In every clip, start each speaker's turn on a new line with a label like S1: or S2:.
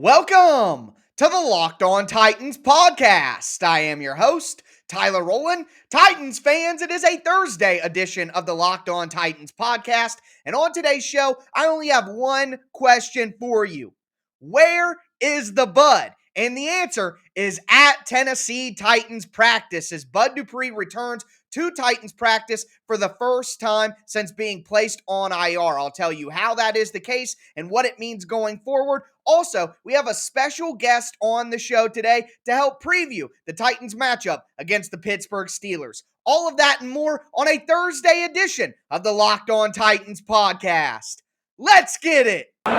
S1: Welcome to the Locked On Titans podcast. I am your host, Tyler Rowland. Titans fans, it is a Thursday edition of the Locked On Titans podcast. And on today's show, I only have one question for you. Where is the Bud? And the answer is at Tennessee Titans practice as Bud Dupree returns to Titans practice for the first time since being placed on IR. I'll tell you how that is the case and what it means going forward. Also, we have a special guest on the show today to help preview the Titans matchup against the Pittsburgh Steelers. All of that and more on a Thursday edition of the Locked On Titans podcast. Let's get it!
S2: You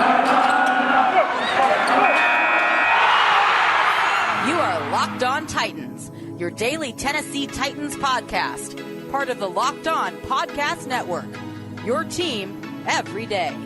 S2: are Locked On Titans, your daily Tennessee Titans podcast, part of the Locked On Podcast Network, your team every day.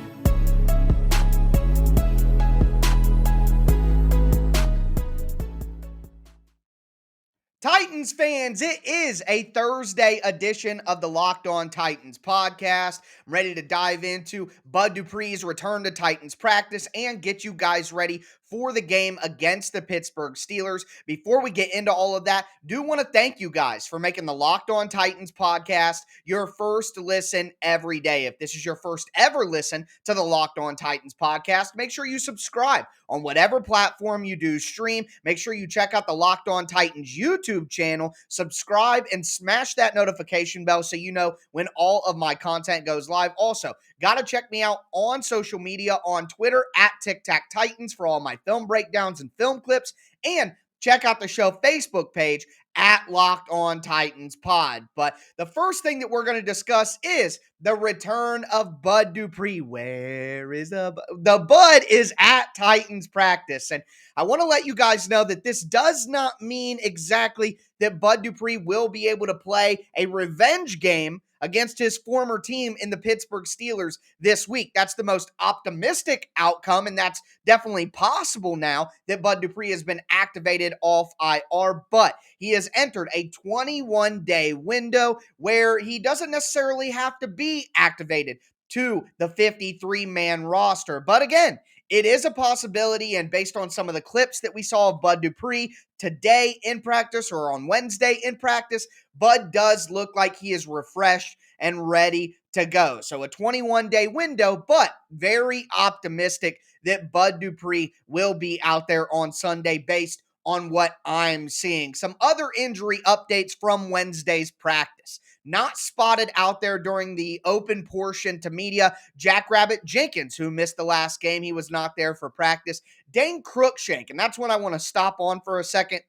S1: Titans fans, it is a Thursday edition of the Locked On Titans podcast. I'm ready to dive into Bud Dupree's return to Titans practice and get you guys ready for the game against the Pittsburgh Steelers. Before we get into all of that, do want to thank you guys for making the Locked On Titans podcast your first listen every day. If this is your first ever listen to the Locked On Titans podcast, make sure you subscribe on whatever platform you do stream. Make sure you check out the Locked On Titans YouTube channel, subscribe, and smash that notification bell so you know when all of my content goes live. Also, got to check me out on social media on Twitter at TicTacTitans for all my film breakdowns and film clips, and check out the show Facebook page at Locked On Titans Pod. But the first thing that we're going to discuss is the return of Bud Dupree. Where is the Bud is at Titans practice. And I want to let you guys know that this does not mean exactly that Bud Dupree will be able to play a revenge game against his former team in the Pittsburgh Steelers this week. That's the most optimistic outcome, and that's definitely possible now that Bud Dupree has been activated off IR, but he has entered a 21-day window where he doesn't necessarily have to be activated to the 53-man roster. But again, it is a possibility, and based on some of the clips that we saw of Bud Dupree today in practice or on Wednesday in practice, Bud does look like he is refreshed and ready to go. So a 21-day window, but very optimistic that Bud Dupree will be out there on Sunday based on what I'm seeing. Some other injury updates from Wednesday's practice. Not spotted out there during the open portion to media, Jackrabbit Jenkins, who missed the last game. He was not there for practice. Dane Cruikshank, and that's what I want to stop on for a second.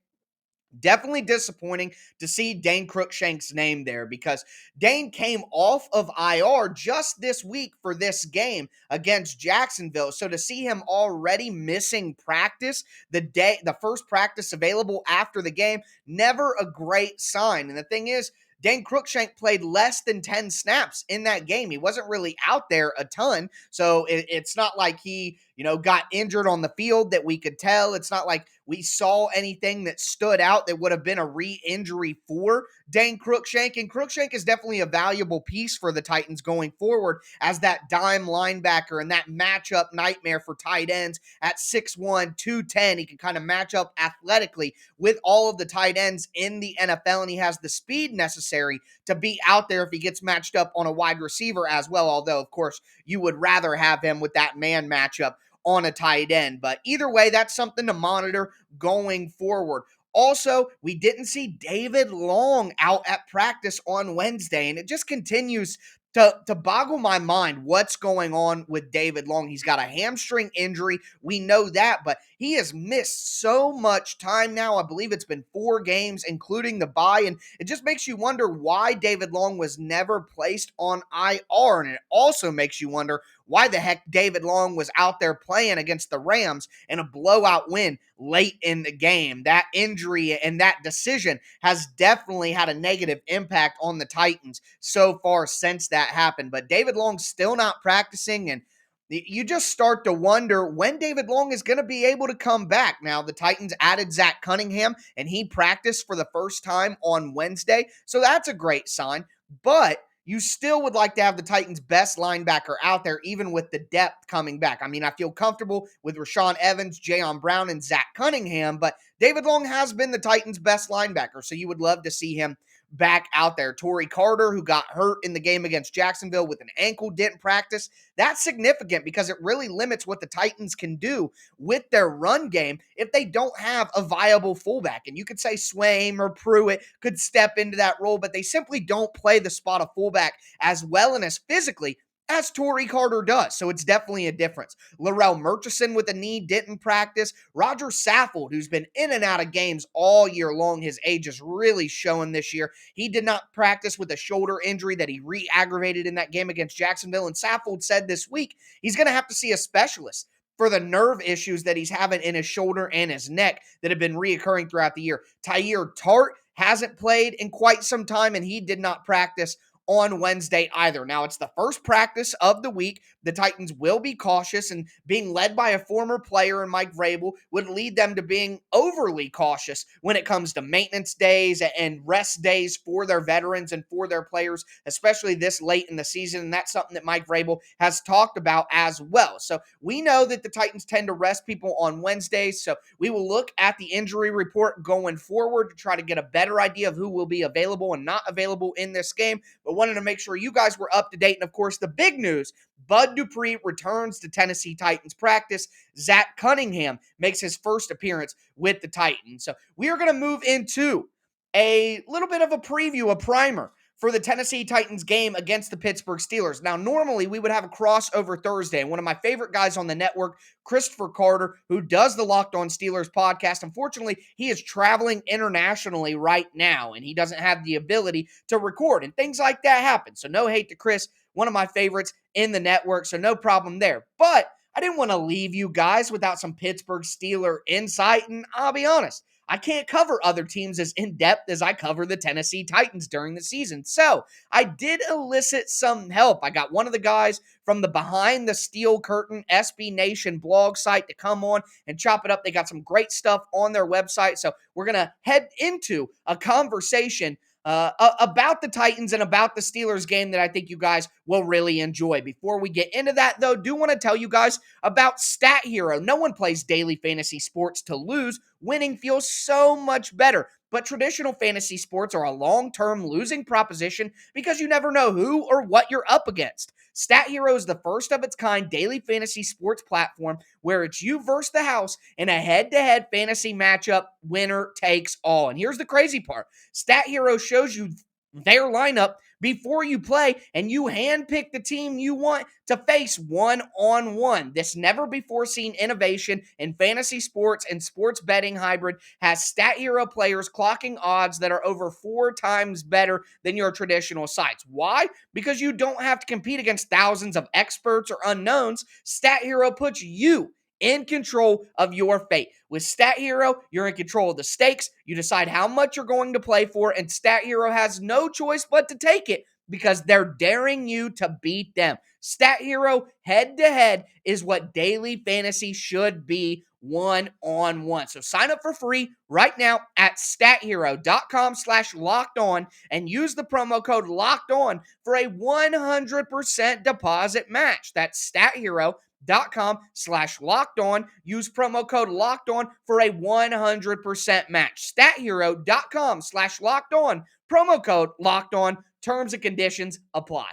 S1: Definitely disappointing to see Dane Cruikshank's name there because Dane came off of IR just this week for this game against Jacksonville. So to see him already missing practice, the first practice available after the game, never a great sign. And the thing is, Dane Cruikshank played less than 10 snaps in that game. He wasn't really out there a ton, so it's not like he, got injured on the field that we could tell. It's not like we saw anything that stood out that would have been a re-injury for Dane Cruikshank. And Cruikshank is definitely a valuable piece for the Titans going forward as that dime linebacker and that matchup nightmare for tight ends at 6'1", 210. He can kind of match up athletically with all of the tight ends in the NFL, and he has the speed necessary to be out there if he gets matched up on a wide receiver as well, although, of course, you would rather have him with that man matchup on a tight end. But either way, that's something to monitor going forward. Also, we didn't see David Long out at practice on Wednesday, and it just continues to boggle my mind what's going on with David Long. He's got a hamstring injury. We know that, but he has missed so much time now. I believe it's been 4 games, including the bye, and it just makes you wonder why David Long was never placed on IR, and it also makes you wonder why the heck David Long was out there playing against the Rams in a blowout win late in the game. That injury and that decision has definitely had a negative impact on the Titans so far since that happened. But David Long's still not practicing, and you just start to wonder when David Long is going to be able to come back. Now, the Titans added Zach Cunningham, and he practiced for the first time on Wednesday, so that's a great sign. But you still would like to have the Titans' best linebacker out there, even with the depth coming back. I mean, I feel comfortable with Rashaan Evans, Jayon Brown, and Zach Cunningham, but David Long has been the Titans' best linebacker, so you would love to see him back out there. Torrey Carter, who got hurt in the game against Jacksonville with an ankle, didn't practice. That's significant because it really limits what the Titans can do with their run game if they don't have a viable fullback. And you could say Swaim or Pruitt could step into that role, but they simply don't play the spot of fullback as well and as physically as Torrey Carter does. So it's definitely a difference. Larrell Murchison with a knee didn't practice. Roger Saffold, who's been in and out of games all year long, his age is really showing this year. He did not practice with a shoulder injury that he re-aggravated in that game against Jacksonville. And Saffold said this week he's going to have to see a specialist for the nerve issues that he's having in his shoulder and his neck that have been reoccurring throughout the year. Tyir Tart hasn't played in quite some time, and he did not practice on Wednesday either. Now, it's the first practice of the week. The Titans will be cautious, and being led by a former player in Mike Vrabel would lead them to being overly cautious when it comes to maintenance days and rest days for their veterans and for their players, especially this late in the season. And that's something that Mike Vrabel has talked about as well. So we know that the Titans tend to rest people on Wednesdays. So we will look at the injury report going forward to try to get a better idea of who will be available and not available in this game. But wanted to make sure you guys were up to date. And of course, the big news, Bud Dupree returns to Tennessee Titans practice. Zach Cunningham makes his first appearance with the Titans. So we are going to move into a little bit of a preview, a primer for the Tennessee Titans game against the Pittsburgh Steelers. Now, normally we would have a crossover Thursday, and one of my favorite guys on the network, Christopher Carter, who does the Locked On Steelers podcast, unfortunately, he is traveling internationally right now, and he doesn't have the ability to record, and things like that happen. So no hate to Chris, one of my favorites in the network, so no problem there. But I didn't want to leave you guys without some Pittsburgh Steeler insight, and I'll be honest, I can't cover other teams as in-depth as I cover the Tennessee Titans during the season. So I did elicit some help. I got one of the guys from the Behind the Steel Curtain SB Nation blog site to come on and chop it up. They got some great stuff on their website. So we're going to head into a conversation about the Titans and about the Steelers game that I think you guys will really enjoy. Before we get into that, though, do want to tell you guys about Stat Hero. No one plays daily fantasy sports to lose. Winning feels so much better. But traditional fantasy sports are a long-term losing proposition because you never know who or what you're up against. Stat Hero is the first of its kind daily fantasy sports platform where it's you versus the house in a head-to-head fantasy matchup, winner takes all. And here's the crazy part. Stat Hero shows you their lineup before you play, and you handpick the team you want to face one-on-one. This never-before-seen innovation in fantasy sports and sports betting hybrid has Stat Hero players clocking odds that are over 4 times better than your traditional sites. Why? Because you don't have to compete against thousands of experts or unknowns. Stat Hero puts you in control of your fate. With Stat Hero, you're in control of the stakes. You decide how much you're going to play for, and Stat Hero has no choice but to take it because they're daring you to beat them. Stat Hero head-to-head is what daily fantasy should be, one-on-one. So sign up for free right now at stathero.com/lockedon and use the promo code LOCKEDON for a 100% deposit match. That's stathero.com/lockedon. Use promo code LOCKEDON for a 100% match. stathero.com/lockedon. Promo code LOCKEDON. Terms and conditions apply.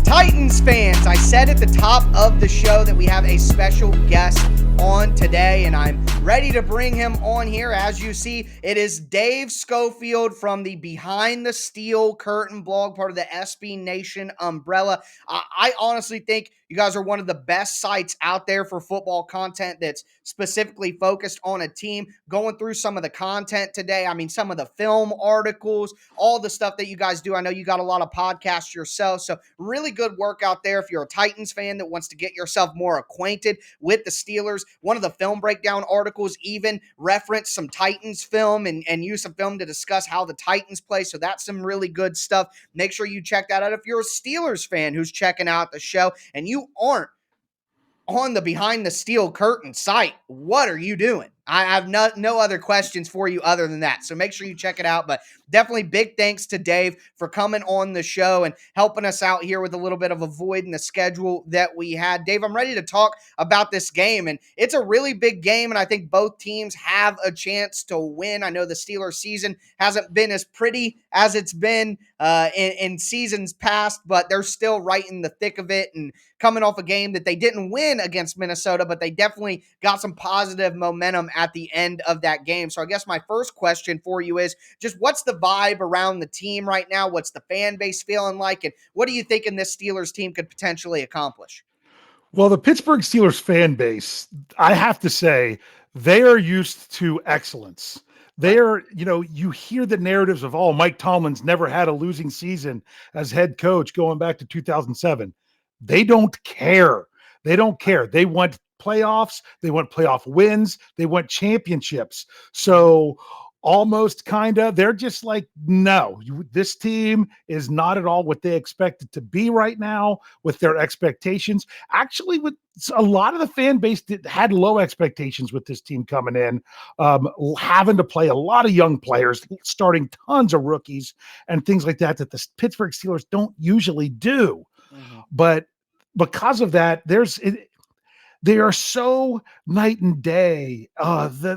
S1: Titans fans, I said at the top of the show that we have a special guest on today, and I'm ready to bring him on here. As you see, it is Dave Schofield from the Behind the Steel Curtain blog, part of the SB Nation umbrella. I honestly think you guys are one of the best sites out there for football content that's specifically focused on a team. Going through some of the content today, I mean, some of the film articles, all the stuff that you guys do. I know you got a lot of podcasts yourself, so really good work out there if you're a Titans fan that wants to get yourself more acquainted with the Steelers. One of the film breakdown articles even referenced some Titans film and use some film to discuss how the Titans play, so that's some really good stuff. Make sure you check that out if you're a Steelers fan who's checking out the show and you aren't on the Behind the Steel Curtain site. What are you doing? I have no other questions for you other than that. So make sure you check it out. But definitely big thanks to Dave for coming on the show and helping us out here with a little bit of a void in the schedule that we had. Dave, I'm ready to talk about this game. And it's a really big game. And I think both teams have a chance to win. I know the Steelers season hasn't been as pretty as it's been in seasons past, but they're still right in the thick of it. And coming off a game that they didn't win against Minnesota, but they definitely got some positive momentum at the end of that game. So I guess my first question for you is just what's the vibe around the team right now? What's the fan base feeling like? And what are you thinking this Steelers team could potentially accomplish?
S3: Well, the Pittsburgh Steelers fan base, I have to say, they are used to excellence. They are, you hear the narratives of, oh, Mike Tomlin's never had a losing season as head coach going back to 2007. They don't care. They don't care. They want playoffs. They want playoff wins. They want championships. So almost kind of, they're just like, no, this team is not at all what they expect it to be right now with their expectations. Actually, with a lot of the fan base had low expectations with this team coming in, having to play a lot of young players, starting tons of rookies and things like that the Pittsburgh Steelers don't usually do. Mm-hmm. But because of that, they are so night and day.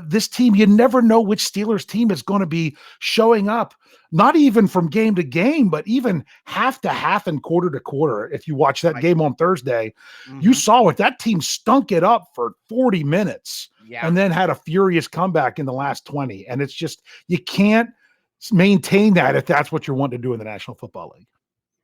S3: This team, you never know which Steelers team is going to be showing up, not even from game to game, but even half to half and quarter to quarter. If you watch that game on Thursday, you saw it. That team stunk it up for 40 minutes and then had a furious comeback in the last 20. And it's just, you can't maintain that if that's what you're wanting to do in the National Football League.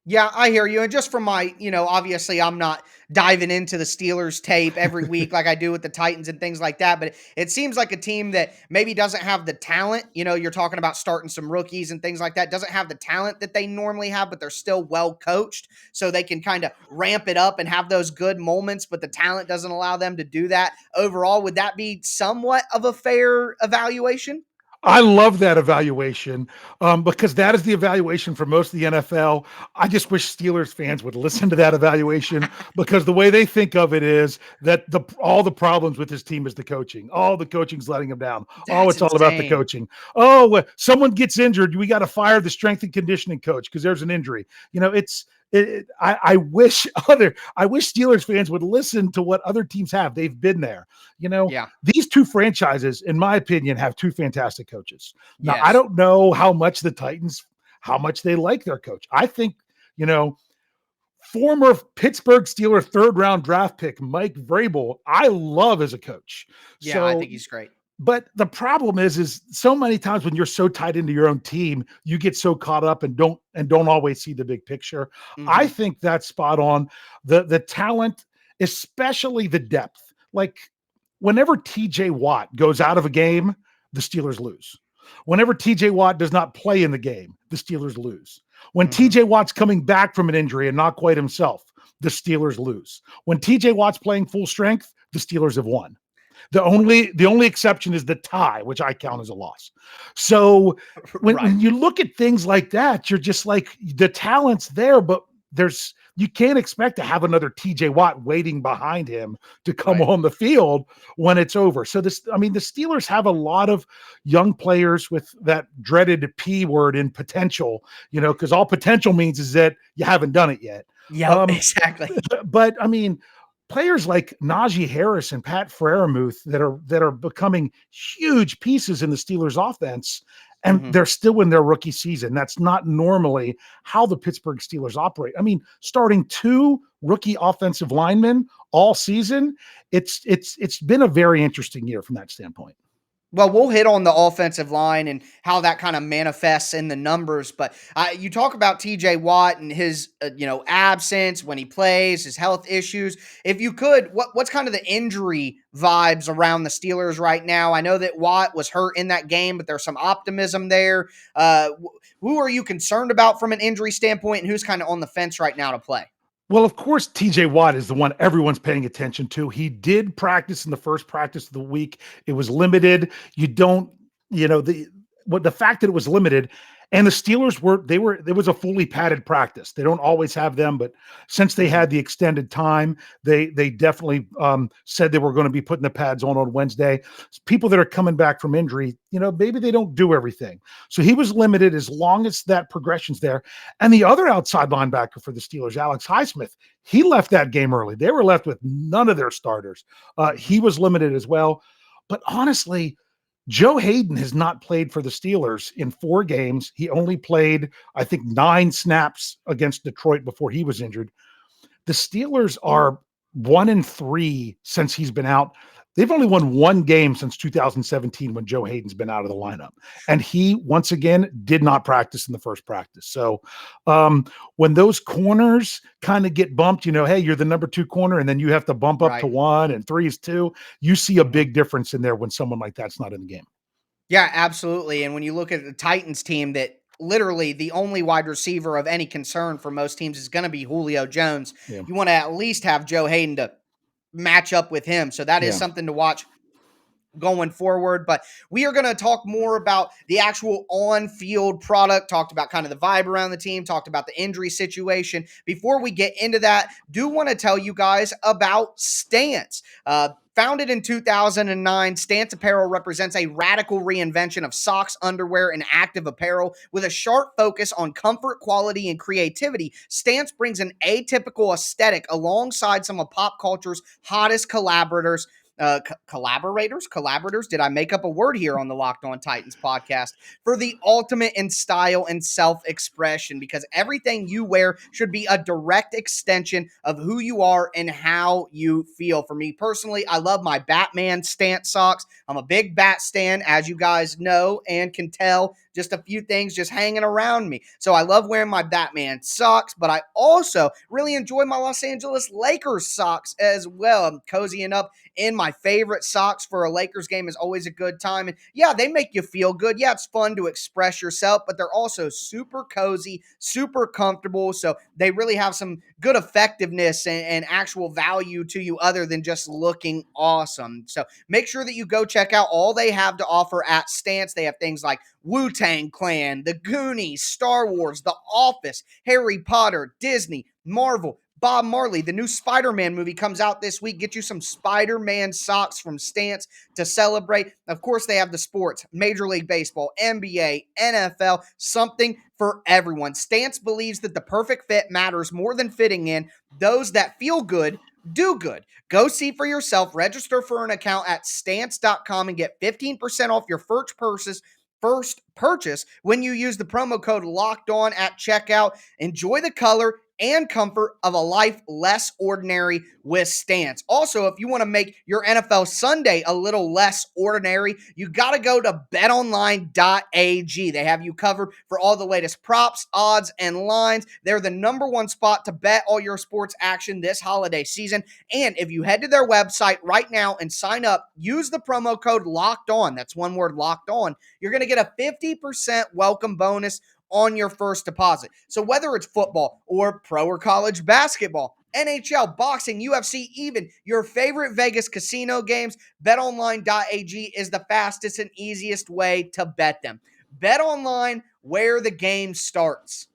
S1: Yeah, I hear you. And just from my, obviously I'm not diving into the Steelers tape every week like I do with the Titans and things like that, but it seems like a team that maybe doesn't have the talent. You're talking about starting some rookies and things like that. Doesn't have the talent that they normally have, but they're still well coached. So they can kind of ramp it up and have those good moments, but the talent doesn't allow them to do that. Overall, would that be somewhat of a fair evaluation?
S3: I love that evaluation because that is the evaluation for most of the NFL. I just wish Steelers fans would listen to that evaluation because the way they think of it is that all the problems with this team is the coaching. All the coaching's letting them down. It's all about the coaching. Someone gets injured, we got to fire the strength and conditioning coach because there's an injury. I wish Steelers fans would listen to what other teams have. They've been there. These two franchises, in my opinion, have two fantastic coaches. Now, I don't know how much the Titans, how much they like their coach. I think, former Pittsburgh Steelers third-round draft pick Mike Vrabel, I love as a coach.
S1: Yeah, I think he's great.
S3: But the problem is so many times when you're so tied into your own team, you get so caught up and don't always see the big picture. I think that's spot on. The talent, especially the depth. Like whenever TJ Watt goes out of a game, the Steelers lose. Whenever TJ Watt does not play in the game, the Steelers lose. When TJ Watt's coming back from an injury and not quite himself, the Steelers lose. When TJ Watt's playing full strength, the Steelers have won. The only exception is the tie, which I count as a loss. So when you look at things like that, you're just like, the talent's there, but you can't expect to have another TJ Watt waiting behind him to come on the field when it's over. So the Steelers have a lot of young players with that dreaded P word in potential, because all potential means is that you haven't done it yet.
S1: Yeah, exactly.
S3: But players like Najee Harris and Pat Freiermuth that are becoming huge pieces in the Steelers offense, and they're still in their rookie season. That's not normally how the Pittsburgh Steelers operate. Starting two rookie offensive linemen all season, it's been a very interesting year from that standpoint.
S1: Well, we'll hit on the offensive line and how that kind of manifests in the numbers. But you talk about TJ Watt and his, absence when he plays, his health issues. If you could, what's kind of the injury vibes around the Steelers right now? I know that Watt was hurt in that game, but there's some optimism there. Who are you concerned about from an injury standpoint, and who's kind of on the fence right now to play?
S3: Well, of course, TJ Watt is the one everyone's paying attention to. He did practice in the first practice of the week. It was limited. The fact that it was limited, And the Steelers there was a fully padded practice. They don't always have them, but since they had the extended time, they definitely said they were going to be putting the pads on Wednesday. People that are coming back from injury, maybe they don't do everything. So he was limited as long as that progression's there. And the other outside linebacker for the Steelers, Alex Highsmith, he left that game early. They were left with none of their starters. He was limited as well. But honestly, Joe Hayden has not played for the Steelers in 4 games. He only played, I think, 9 snaps against Detroit before he was injured. The Steelers are 1-3 since he's been out. They've only won 1 game since 2017 when Joe Hayden's been out of the lineup. And he, once again, did not practice in the first practice. So when those corners kind of get bumped, hey, you're the number 2 corner, and then you have to bump up to 1 and 3 is 2. You see a big difference in there when someone like that's not in the game.
S1: Yeah, absolutely. And when you look at the Titans team, that literally the only wide receiver of any concern for most teams is going to be Julio Jones.
S3: Yeah.
S1: You want to at least have Joe Hayden to match up with him. So that is something to watch going forward. But we are going to talk more about the actual on-field product, talked about kind of the vibe around the team, talked about the injury situation. Before we get into that, do want to tell you guys about Stance. Founded in 2009, Stance Apparel represents a radical reinvention of socks, underwear, and active apparel with a sharp focus on comfort, quality, and creativity. Stance brings an atypical aesthetic alongside some of pop culture's hottest collaborators. Collaborators. Did I make up a word here on the Locked On Titans podcast? For the ultimate in style and self-expression, because everything you wear should be a direct extension of who you are and how you feel. For me personally, I love my Batman Stance socks. I'm a big Bat stan, as you guys know and can tell. Just a few things just hanging around me. So I love wearing my Batman socks, but I also really enjoy my Los Angeles Lakers socks as well. I'm cozying up in my favorite socks for a Lakers game is always a good time. And yeah, they make you feel good. Yeah, it's fun to express yourself, but they're also super cozy, super comfortable. So they really have some good effectiveness and actual value to you other than just looking awesome. So make sure that you go check out all they have to offer at Stance. They have things like Wu-Tang Clan, The Goonies, Star Wars, The Office, Harry Potter, Disney, Marvel, Bob Marley. The new Spider-Man movie comes out this week. Get you some Spider-Man socks from Stance to celebrate. Of course, they have the sports, Major League Baseball, NBA, NFL, something for everyone. Stance believes that the perfect fit matters more than fitting in. Those that feel good do good. Go see for yourself. Register for an account at stance.com and get 15% off your first purchase when you use the promo code Locked On at checkout. Enjoy the color and comfort of a life less ordinary with Stance. Also, if you want to make your NFL Sunday a little less ordinary, you got to go to betonline.ag. They have you covered for all the latest props, odds, and lines. They're the number 1 spot to bet all your sports action this holiday season. And if you head to their website right now and sign up, use the promo code Locked On. That's one word, Locked On. You're going to get a 50% welcome bonus on your first deposit. So whether it's football or pro or college basketball, NHL, boxing, UFC, even your favorite Vegas casino games, betonline.ag is the fastest and easiest way to bet them. Bet online, where the game starts.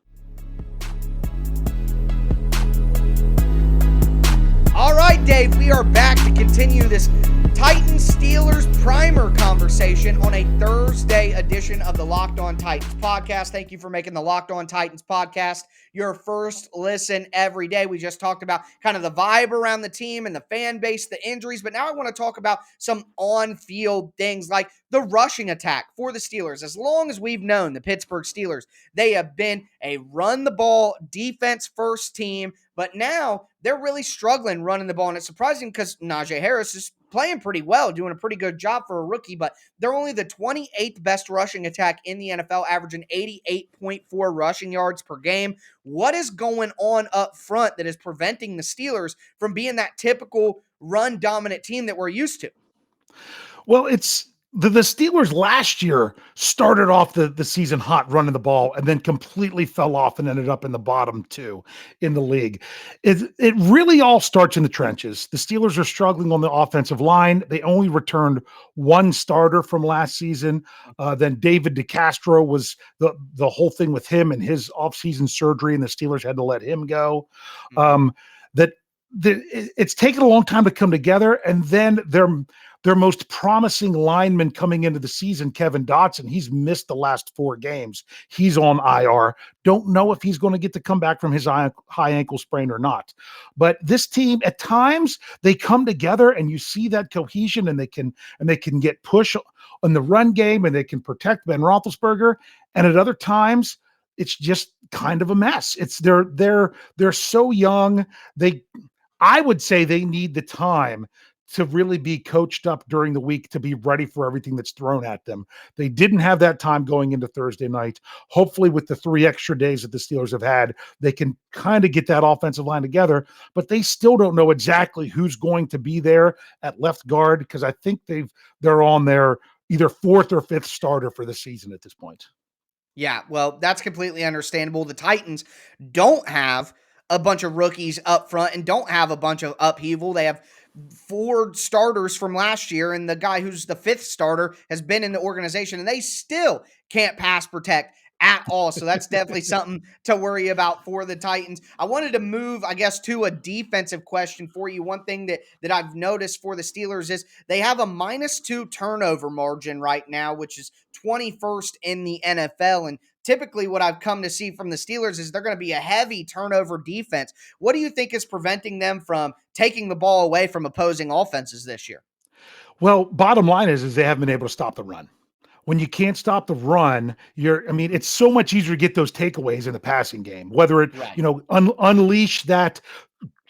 S1: All right, Dave, we are back to continue this Titans Steelers primer conversation on a Thursday edition of the Locked On Titans podcast. Thank you for making the Locked On Titans podcast your first listen every day. We just talked about kind of the vibe around the team and the fan base, the injuries, but now I want to talk about some on-field things like the rushing attack for the Steelers. As long as we've known the Pittsburgh Steelers, they have been a run-the-ball, defense-first team, but now they're really struggling running the ball, and it's surprising because Najee Harris is playing pretty well, doing a pretty good job for a rookie, but they're only the 28th best rushing attack in the NFL, averaging 88.4 rushing yards per game. What is going on up front that is preventing the Steelers from being that typical run-dominant team that we're used to?
S3: Well, it's the Steelers last year started off the season hot running the ball and then completely fell off and ended up in the bottom two in the league. It really all starts in the trenches. The Steelers are struggling on the offensive line. They only returned one starter from last season. Then David DeCastro was the whole thing with him and his offseason surgery, and the Steelers had to let him go. That it's taken a long time to come together, and then their most promising lineman coming into the season, Kevin Dotson, he's missed the last 4 games. He's on IR. Don't know if he's going to get to come back from his high ankle sprain or not. But this team, at times, they come together and you see that cohesion, and they can get push on the run game, and they can protect Ben Roethlisberger. And at other times, it's just kind of a mess. They're so young. I would say they need the time to really be coached up during the week to be ready for everything that's thrown at them. They didn't have that time going into Thursday night. Hopefully with the 3 extra days that the Steelers have had, they can kind of get that offensive line together, but they still don't know exactly who's going to be there at left guard, because I think they're on their either 4th or 5th starter for the season at this point.
S1: Yeah, well, that's completely understandable. The Titans don't have a bunch of rookies up front and don't have a bunch of upheaval. They have 4 starters from last year, and the guy who's the 5th starter has been in the organization, and they still can't pass protect at all. So that's definitely something to worry about for the Titans. I wanted to move, I guess, to a defensive question for you. One thing that I've noticed for the Steelers is they have a -2 turnover margin right now, which is 21st in the NFL. And typically what I've come to see from the Steelers is they're going to be a heavy turnover defense. What do you think is preventing them from taking the ball away from opposing offenses this year?
S3: Well, bottom line is they haven't been able to stop the run. When you can't stop the run, it's so much easier to get those takeaways in the passing game, whether it,
S1: Right.
S3: Unleash that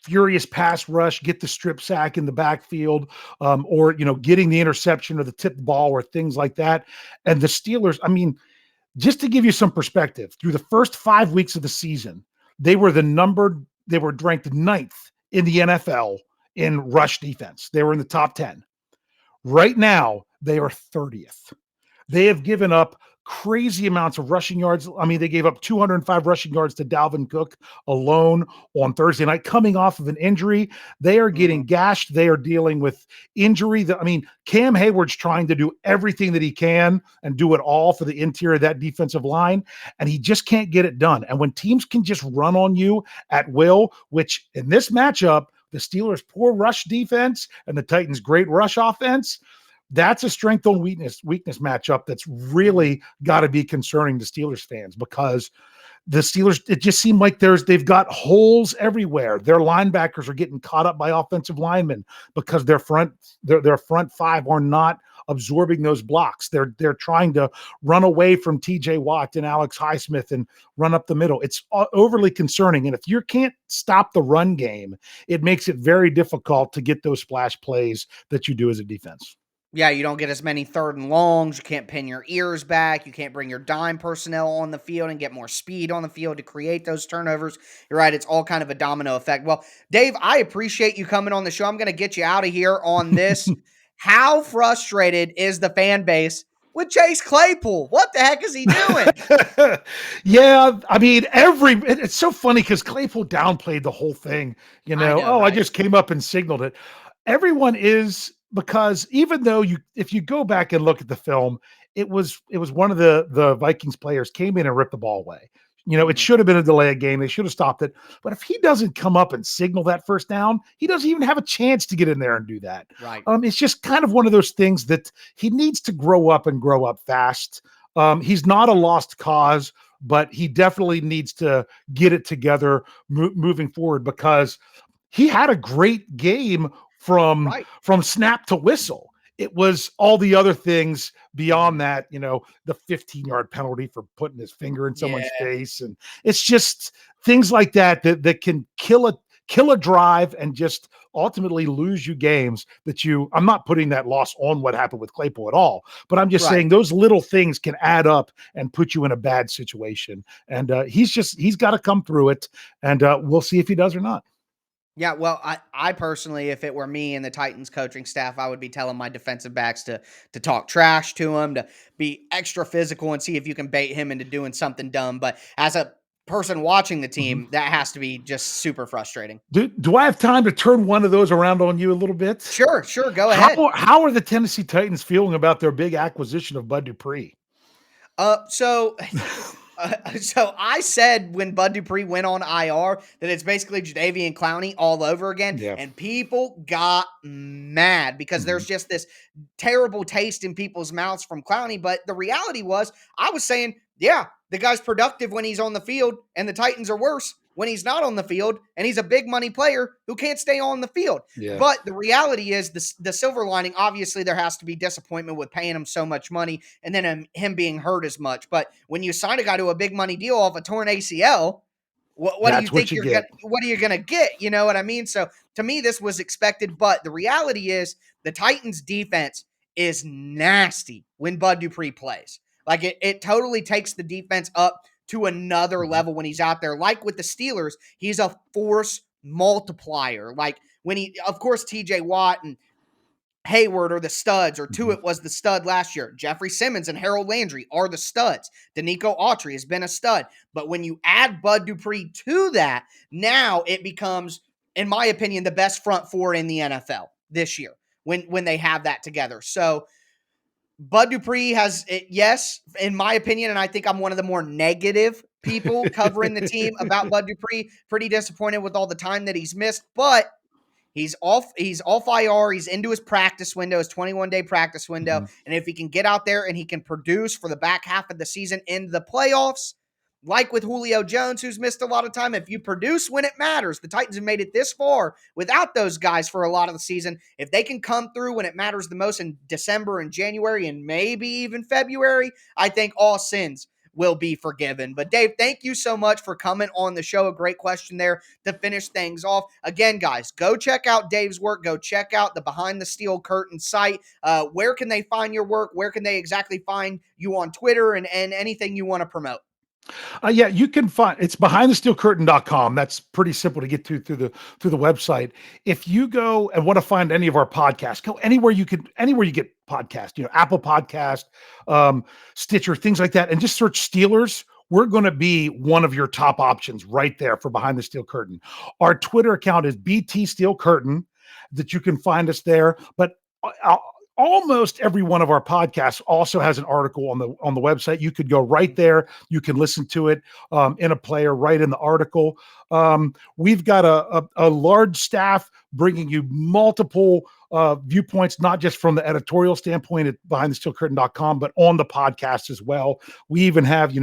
S3: furious pass rush, get the strip sack in the backfield, or, getting the interception or the tip ball or things like that. And the Steelers, just to give you some perspective, through the first 5 weeks of the season, they were ranked 9th in the NFL in rush defense. They were in the top 10. Right now, they are 30th. They have given up crazy amounts of rushing yards. They gave up 205 rushing yards to Dalvin Cook alone on Thursday night, coming off of an injury. They are getting gashed. They are dealing with injury. Cam Hayward's trying to do everything that he can and do it all for the interior of that defensive line, and he just can't get it done. And when teams can just run on you at will, which in this matchup, the Steelers' poor rush defense and the Titans' great rush offense, that's a strength on weakness matchup that's really got to be concerning to Steelers fans, because the Steelers, it just seemed like they've got holes everywhere. Their linebackers are getting caught up by offensive linemen because their front 5 are not absorbing those blocks. They're trying to run away from TJ Watt and Alex Highsmith and run up the middle. It's overly concerning. And if you can't stop the run game, it makes it very difficult to get those splash plays that you do as a defense.
S1: Yeah, you don't get as many 3rd and longs. You can't pin your ears back. You can't bring your dime personnel on the field and get more speed on the field to create those turnovers. You're right. It's all kind of a domino effect. Well, Dave, I appreciate you coming on the show. I'm going to get you out of here on this. How frustrated is the fan base with Chase Claypool? What the heck is he doing?
S3: Yeah, it's so funny because Claypool downplayed the whole thing.
S1: Right?
S3: I just came up and signaled it. Everyone is, because even though if you go back and look at the film, it was one of the Vikings players came in and ripped the ball away. It should have been a delay of game. They should have stopped it. But if he doesn't come up and signal that first down, he doesn't even have a chance to get in there and do that.
S1: Right.
S3: It's just kind of one of those things that he needs to grow up fast. He's not a lost cause, but he definitely needs to get it together moving forward, because he had a great game from snap to whistle. It was all the other things beyond that, the 15-yard penalty for putting his finger in someone's face. And it's just things like that can kill a drive and just ultimately lose you games I'm not putting that loss on what happened with Claypool at all, but I'm just saying those little things can add up and put you in a bad situation. And he's got to come through it, and we'll see if he does or not.
S1: Yeah, well, I personally, if it were me and the Titans coaching staff, I would be telling my defensive backs to talk trash to him, to be extra physical and see if you can bait him into doing something dumb. But as a person watching the
S3: Mhm.
S1: team, that has to be just super frustrating.
S3: Do I have time to turn one of those around on you a little bit?
S1: Sure, sure, go ahead.
S3: How are the Tennessee Titans feeling about their big acquisition of Bud Dupree?
S1: So so I said when Bud Dupree went on IR that it's basically Jadeveon Clowney all over again,
S3: Yeah.
S1: and people got mad because
S3: Mhm.
S1: there's just this terrible taste in people's mouths from Clowney. But the reality was, I was saying, yeah, the guy's productive when he's on the field, and the Titans are worse when he's not on the field, and he's a big money player who can't stay on the field.
S3: Yeah.
S1: But the reality is, the silver lining, obviously, there has to be disappointment with paying him so much money and then him being hurt as much. But when you sign a guy to a big money deal off a torn ACL, what do you
S3: That's what
S1: think
S3: you
S1: you're gonna
S3: get.
S1: what are you gonna get? You know what I mean? So to me, this was expected, but the reality is the Titans defense is nasty when Bud Dupree plays. Like it totally takes the defense up to another
S3: Mhm.
S1: level when he's out there. Like with the Steelers, he's a force multiplier. Like when he, of course, TJ Watt and Hayward are the studs, or
S3: Mhm.
S1: Tuitt was the stud last year. Jeffrey Simmons and Harold Landry are the studs. Danico Autry has been a stud. But when you add Bud Dupree to that, now it becomes, in my opinion, the best front four in the NFL this year when they have that together. So Bud Dupree has, yes, in my opinion, and I think I'm one of the more negative people covering the team about Bud Dupree. Pretty disappointed with all the time that he's missed, but he's off IR. He's into his practice window, his 21-day practice window.
S3: Mhm.
S1: And if he can get out there and he can produce for the back half of the season in the playoffs, like with Julio Jones, who's missed a lot of time, if you produce when it matters, the Titans have made it this far without those guys for a lot of the season. If they can come through when it matters the most in December and January and maybe even February, I think all sins will be forgiven. But Dave, thank you so much for coming on the show. A great question there to finish things off. Again, guys, go check out Dave's work. Go check out the Behind the Steel Curtain site. Where can they find your work? Where can they exactly find you on Twitter and anything you want to promote?
S3: Yeah, you can find it's behindthesteelcurtain.com. That's pretty simple to get to through the website. If you go and want to find any of our podcasts, go anywhere you get podcast, Apple Podcast, Stitcher, things like that, and just search Steelers. We're going to be one of your top options right there for Behind the Steel Curtain. Our Twitter account is BT Steel Curtain, that you can find us there. But almost every one of our podcasts also has an article on the website. You could go right there. You can listen to it in a player right in the article. We've got a large staff bringing you multiple viewpoints, not just from the editorial standpoint at behindthesteelcurtain.com, but on the podcast as well. We even have,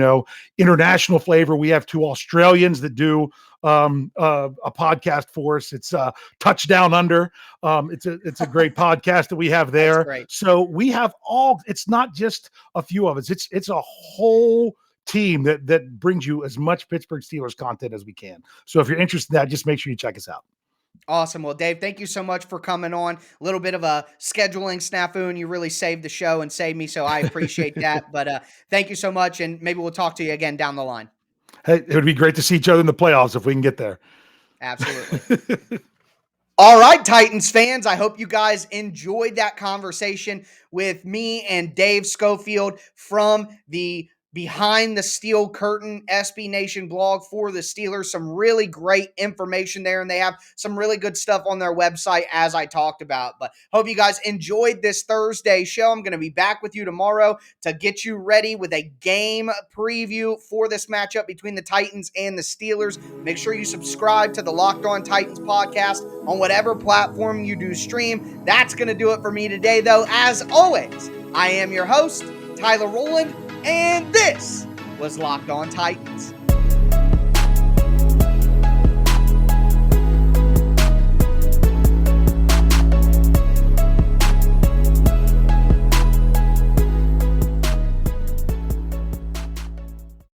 S3: international flavor. We have two Australians that do a podcast for us. It's Touchdown Under. It's a great podcast that we have there.
S1: Great.
S3: So we have it's not just a few of us. It's a whole team that brings you as much Pittsburgh Steelers content as we can. So if you're interested in that, just make sure you check us out.
S1: Awesome. Well, Dave, thank you so much for coming on. A little bit of a scheduling snafu, and you really saved the show and saved me, so I appreciate that. But thank you so much, and maybe we'll talk to you again down the line.
S3: Hey, it would be great to see each other in the playoffs if we can get there.
S1: Absolutely. All right, Titans fans, I hope you guys enjoyed that conversation with me and Dave Schofield from the Behind the Steel Curtain SB Nation blog for the Steelers. Some really great information there, and they have some really good stuff on their website, as I talked about. But hope you guys enjoyed this Thursday show. I'm going to be back with you tomorrow to get you ready with a game preview for this matchup between the Titans and the Steelers. Make sure you subscribe to the Locked On Titans podcast on whatever platform you do stream. That's going to do it for me today, though. As always, I am your host, Tyler Rowland, and this was Locked On Titans.